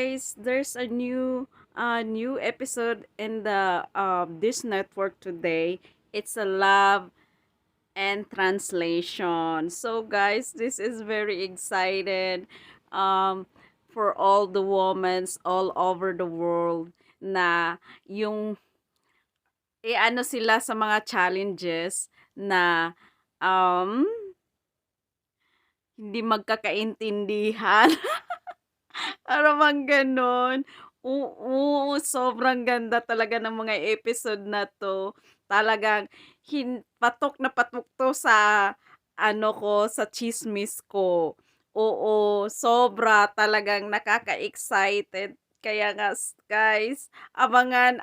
guys, there's a new episode in the this network today. It's a love and translation. So guys, this is very excited um for all the women all over the world na yung ano sila sa mga challenges na um hindi magkakaintindihan. Para bang gano'n. Oo, sobrang ganda talaga ng mga episode na 'to. Talagang patok na patok 'to sa ano ko, sa tsismis ko. Oo, sobra talagang nakaka-excited. Kaya nga guys,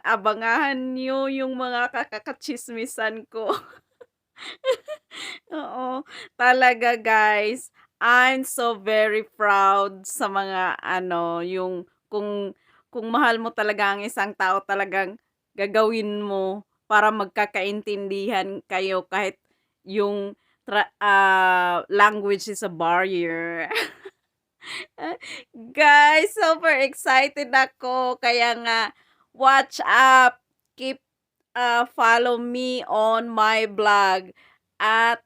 abangahan niyo yung mga kakakatsismisan ko. Oo, talaga guys. I'm so very proud sa mga ano, yung kung mahal mo talaga ang isang tao, talagang gagawin mo para magkakaintindihan kayo kahit yung language is a barrier. Guys, super excited ako. Kaya nga, watch up. Keep follow me on my blog at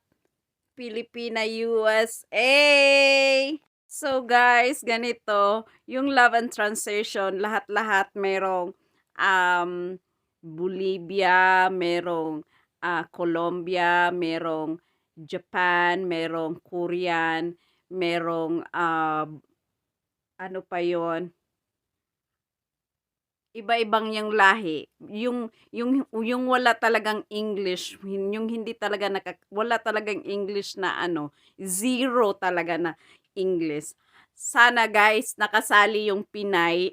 Filipina USA. So guys, ganito, yung love and translation, lahat-lahat merong Bolivia, merong Colombia, merong Japan, merong Korean, merong ano pa yon, iba-ibang yang lahi. Yung wala talagang English, yung hindi talaga wala talagang English na ano, zero talaga na English. Sana guys, nakasali yung Pinay.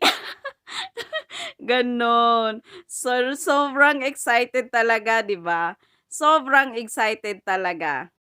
Gano'n. So, sobrang excited talaga, 'di ba? Sobrang excited talaga.